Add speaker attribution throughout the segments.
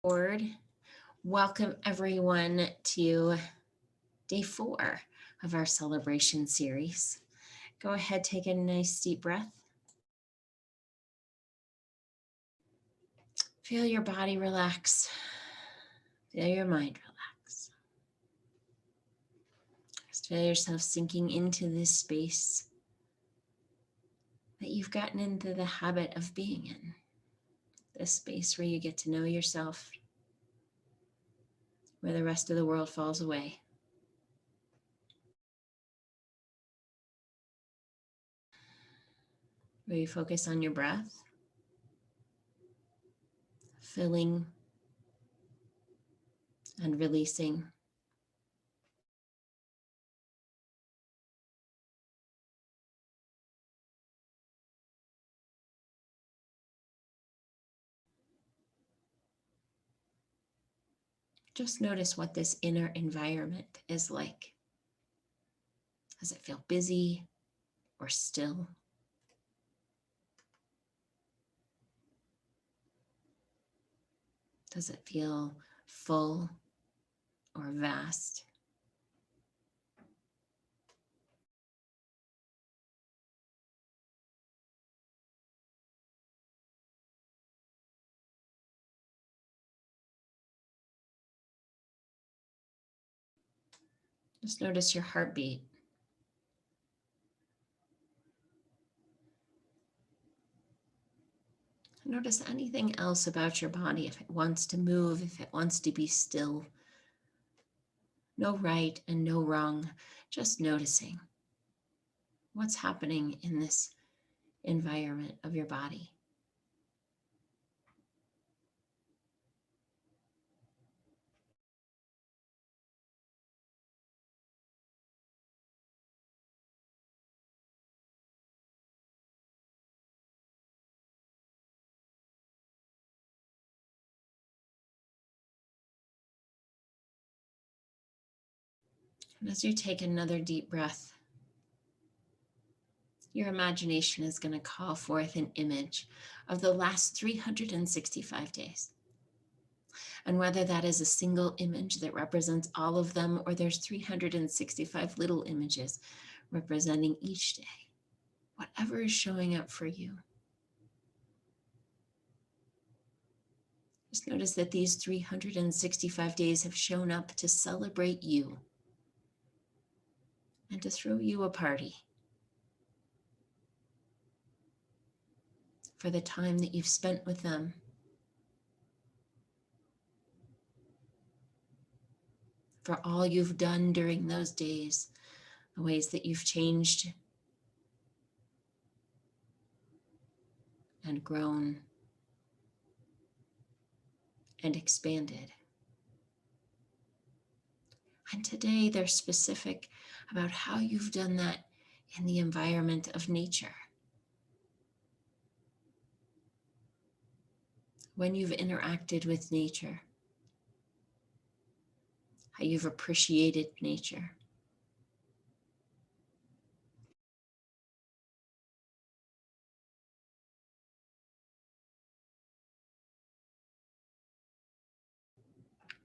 Speaker 1: Board. Welcome everyone to day 4 of our celebration series. Go ahead, take a nice deep breath. Feel your body relax. Feel your mind relax. Just feel yourself sinking into this space that you've gotten into the habit of being in. This space where you get to know yourself, where the rest of the world falls away. Where you focus on your breath, filling and releasing. Just notice what this inner environment is like. Does it feel busy or still? Does it feel full or vast? Just notice your heartbeat. Notice anything else about your body, if it wants to move, if it wants to be still. No right and no wrong, just noticing what's happening in this environment of your body. And as you take another deep breath, your imagination is going to call forth an image of the last 365 days. And whether that is a single image that represents all of them, or there's 365 little images representing each day, whatever is showing up for you. Just notice that these 365 days have shown up to celebrate you and to throw you a party for the time that you've spent with them, for all you've done during those days, the ways that you've changed and grown and expanded. And today they're specific about how you've done that in the environment of nature. When you've interacted with nature, how you've appreciated nature.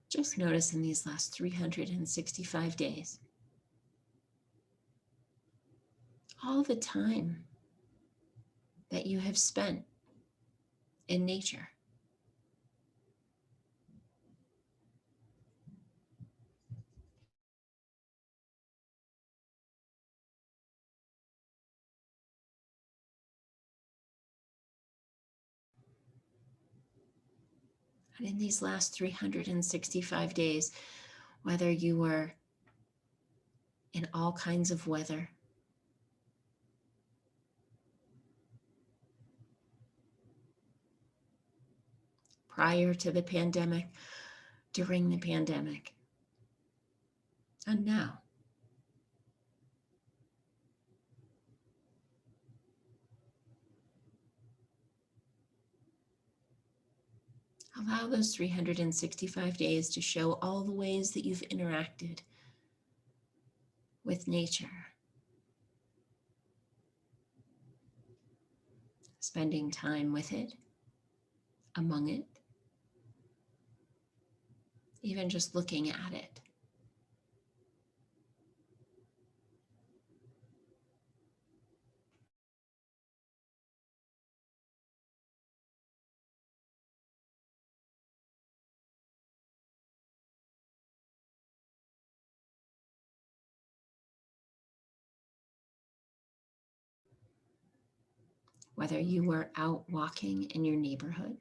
Speaker 1: Just notice in these last 365 days, all the time that you have spent in nature. And in these last 365 days, whether you were in all kinds of weather, prior to the pandemic, during the pandemic, and now, allow those 365 days to show all the ways that you've interacted with nature. Spending time with it, among it, even just looking at it. Whether you were out walking in your neighborhood,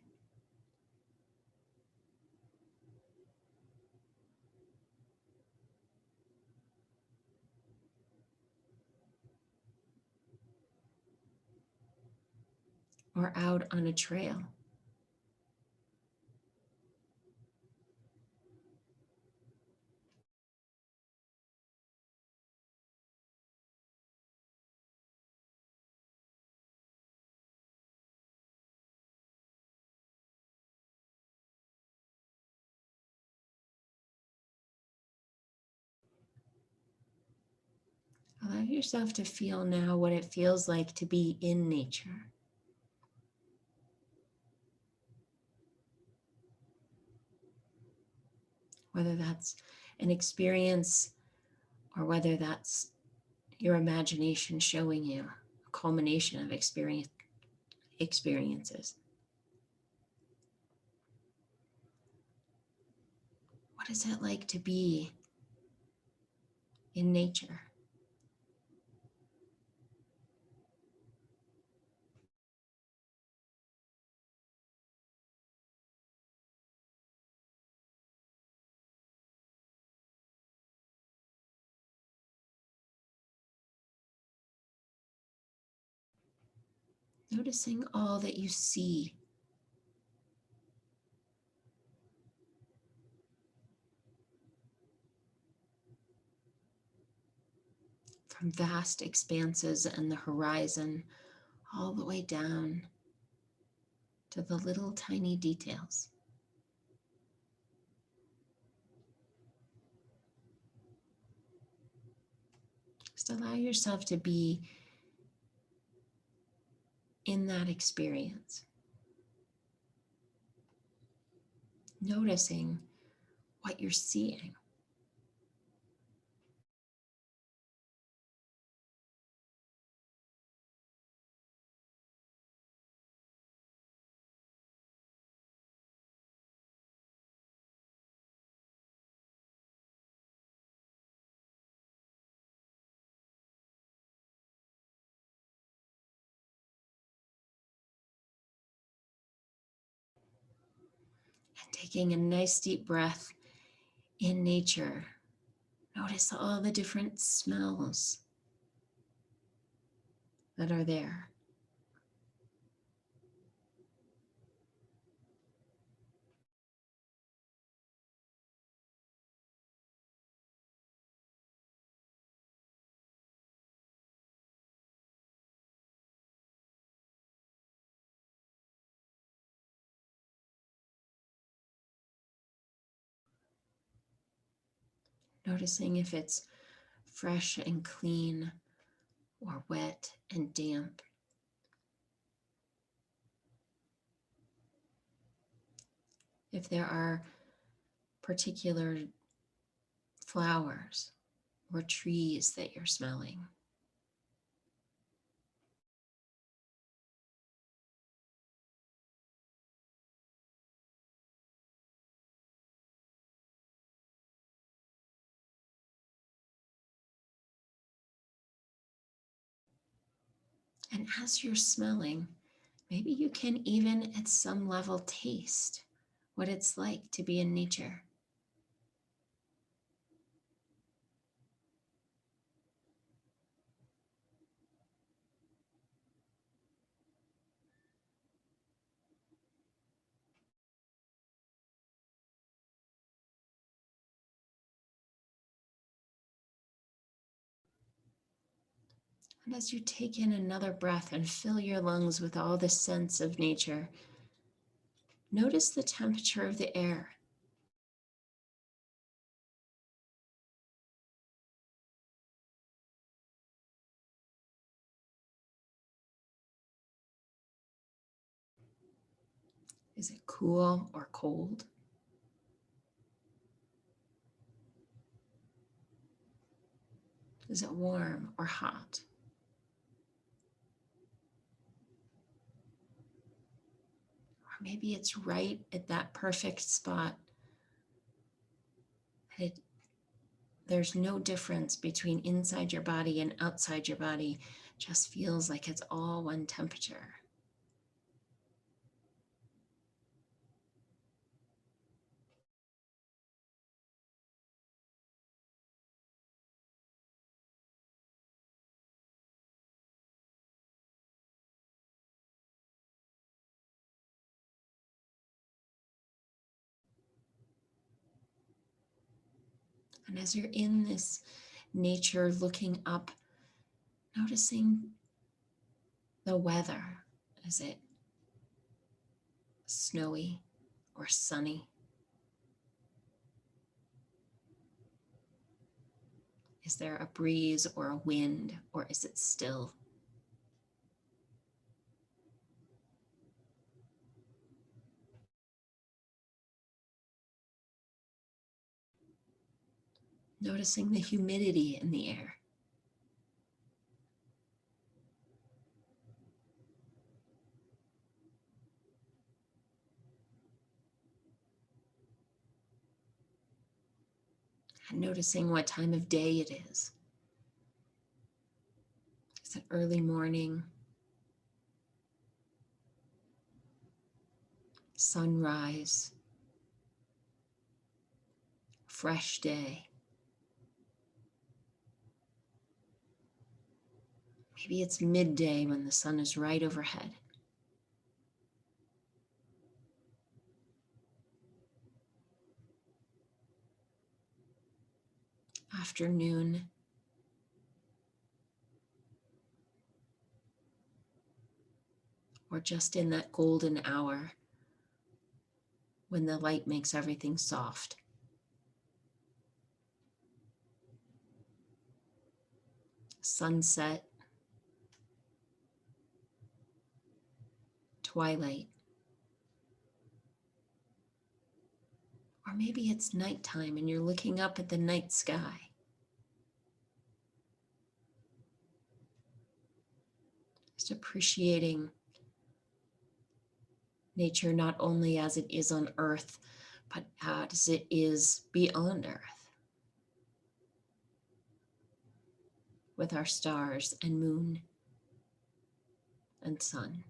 Speaker 1: or out on a trail, allow yourself to feel now what it feels like to be in nature. Whether that's an experience or whether that's your imagination showing you a culmination of experiences. What is it like to be in nature? Noticing all that you see. From vast expanses and the horizon all the way down to the little tiny details. Just allow yourself to be in that experience, noticing what you're seeing. And taking a nice deep breath in nature, notice all the different smells that are there. Noticing if it's fresh and clean or wet and damp. If there are particular flowers or trees that you're smelling. And as you're smelling, maybe you can even at some level taste what it's like to be in nature. And as you take in another breath and fill your lungs with all the scents of nature, notice the temperature of the air. Is it cool or cold? Is it warm or hot? Or maybe it's right at that perfect spot. There's no difference between inside your body and outside your body. Just feels like it's all one temperature. And as you're in this nature, looking up, noticing the weather. Is it snowy or sunny? Is there a breeze or a wind, or is it still? Noticing the humidity in the air. And noticing what time of day it is. Is it early morning? Sunrise? Fresh day? Maybe it's midday when the sun is right overhead. Afternoon. Or just in that golden hour when the light makes everything soft. Sunset. Twilight. Or maybe it's nighttime and you're looking up at the night sky. Just appreciating nature not only as it is on Earth, but as it is beyond Earth, with our stars and moon and sun.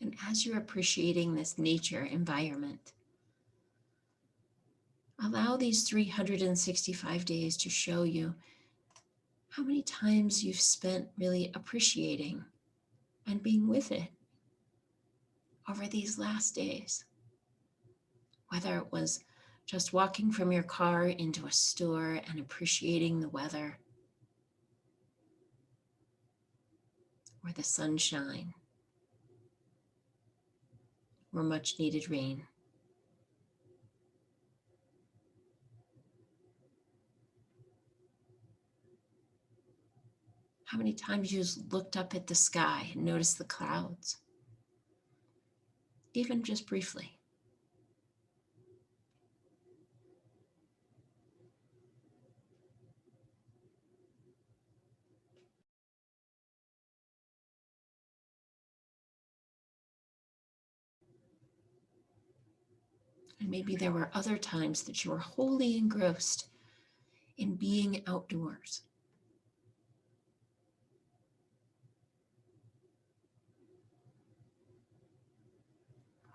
Speaker 1: And as you're appreciating this nature environment, allow these 365 days to show you how many times you've spent really appreciating and being with it over these last days. Whether it was just walking from your car into a store and appreciating the weather, or the sunshine, or much needed rain. How many times you just looked up at the sky and noticed the clouds, even just briefly. And maybe there were other times that you were wholly engrossed in being outdoors.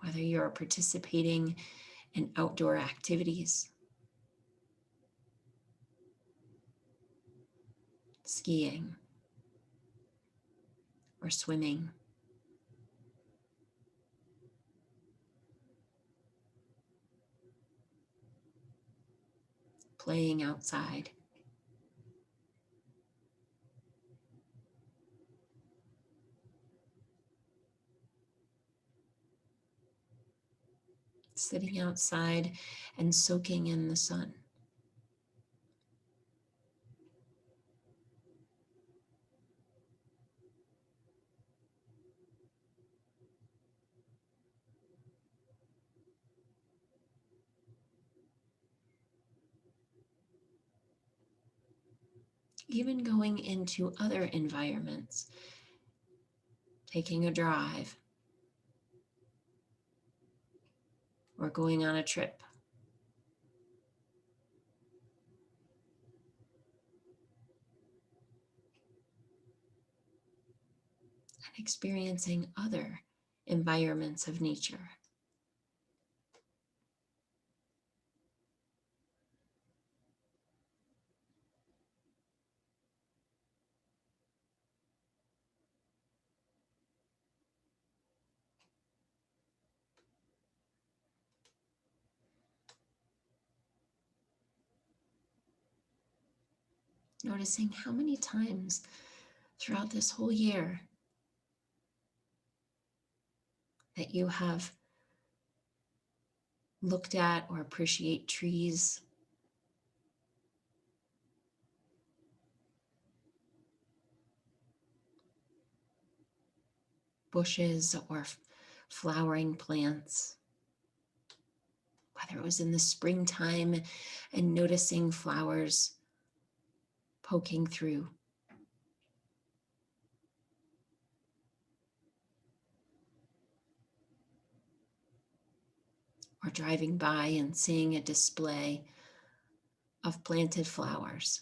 Speaker 1: Whether you're participating in outdoor activities, skiing, or swimming, playing outside. sitting outside and soaking in the sun. Even going into other environments, taking a drive, or going on a trip. And experiencing other environments of nature. Noticing how many times throughout this whole year that you have looked at or appreciate trees, bushes, or flowering plants. Whether it was in the springtime and noticing flowers poking through, or driving by and seeing a display of planted flowers.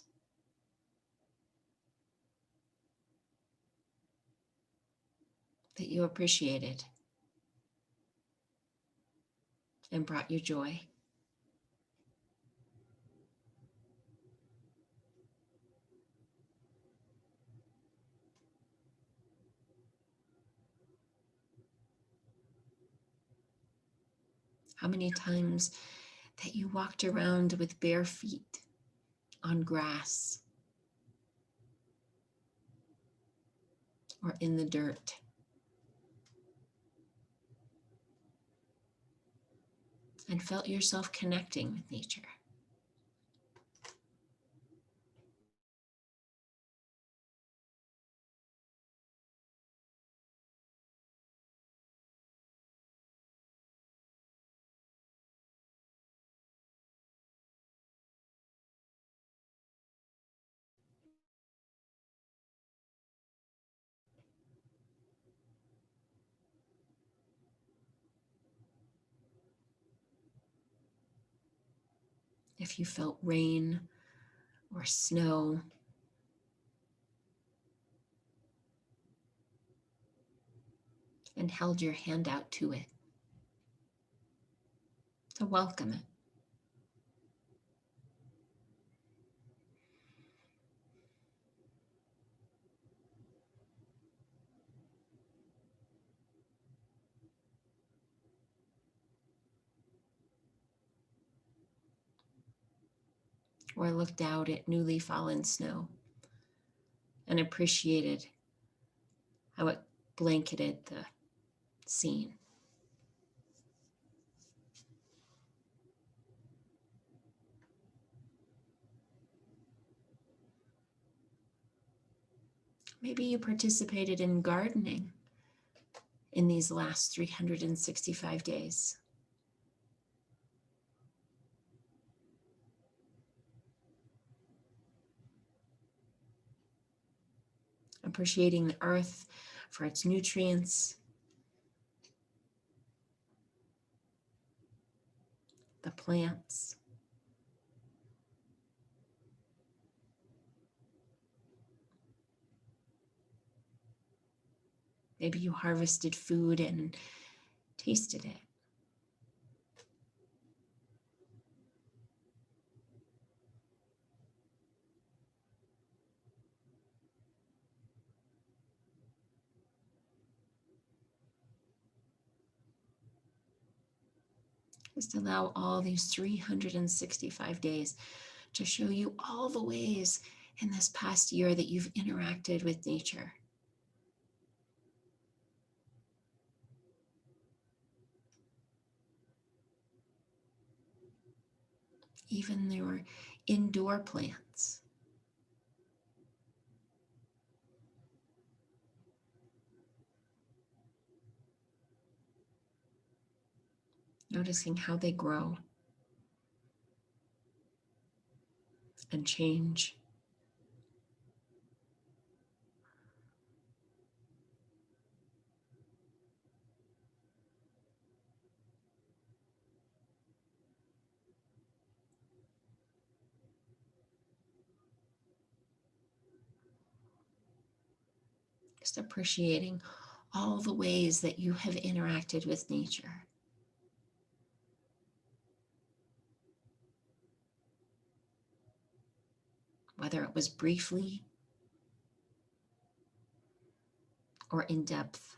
Speaker 1: That you appreciated and brought you joy. How many times that you walked around with bare feet on grass or in the dirt. And felt yourself connecting with nature. If you felt rain or snow, and held your hand out to it to welcome it. Or looked out at newly fallen snow and appreciated how it blanketed the scene. Maybe you participated in gardening in these last 365 days. Appreciating the earth for its nutrients, the plants, maybe you harvested food and tasted it. Just allow all these 365 days to show you all the ways in this past year that you've interacted with nature. even your indoor plants. Noticing how they grow and change. Just appreciating all the ways that you have interacted with nature. Whether it was briefly or in depth.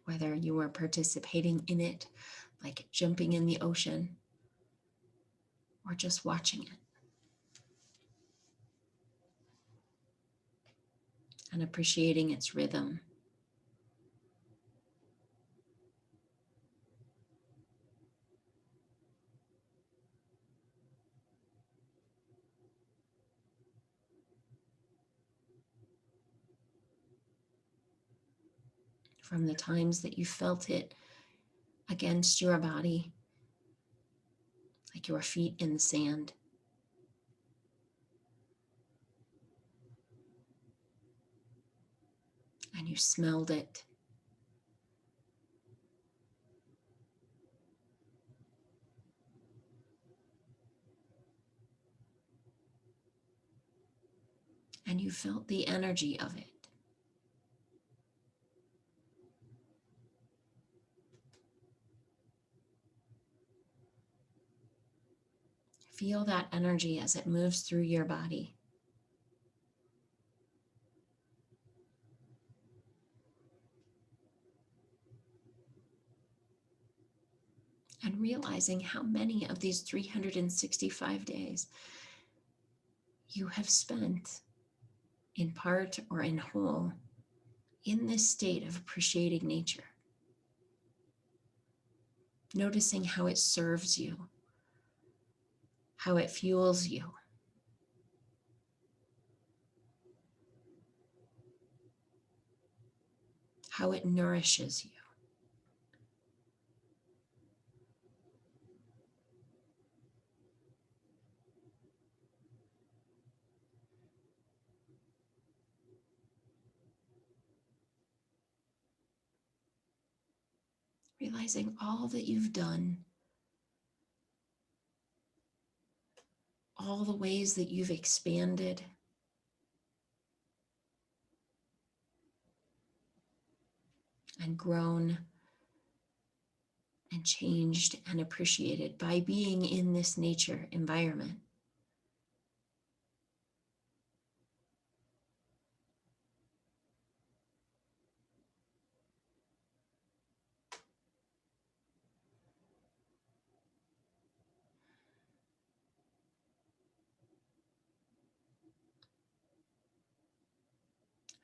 Speaker 1: Whether you were participating in it, like jumping in the ocean, or just watching it. And appreciating its rhythm. From the times that you felt it against your body, like your feet in the sand. And you smelled it. And you felt the energy of it. Feel that energy as it moves through your body. And realizing how many of these 365 days you have spent, in part or in whole, in this state of appreciating nature. Noticing how it serves you, how it fuels you. How it nourishes you. Realizing all that you've done, all the ways that you've expanded, and grown and changed and appreciated by being in this nature environment.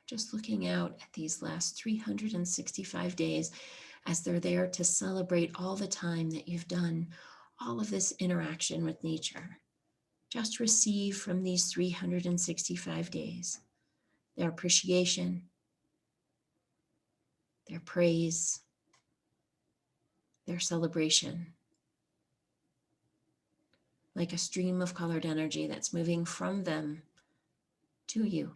Speaker 1: Just looking out at these last 365 days as they're there to celebrate all the time that you've done all of this interaction with nature. Just receive from these 365 days their appreciation, their praise, their celebration, like a stream of colored energy that's moving from them to you.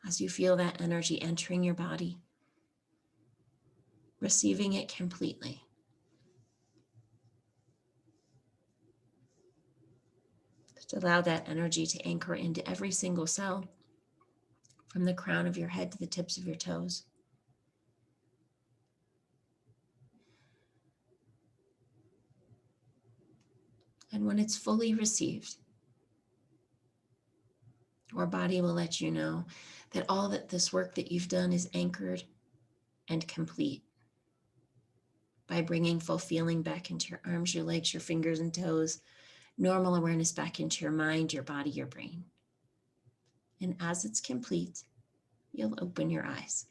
Speaker 1: As you feel that energy entering your body, receiving it completely. Just allow that energy to anchor into every single cell, from the crown of your head to the tips of your toes. And when it's fully received, your body will let you know that all that this work that you've done is anchored and complete by bringing full feeling back into your arms, your legs, your fingers and toes, normal awareness back into your mind, your body, your brain. And as it's complete, you'll open your eyes.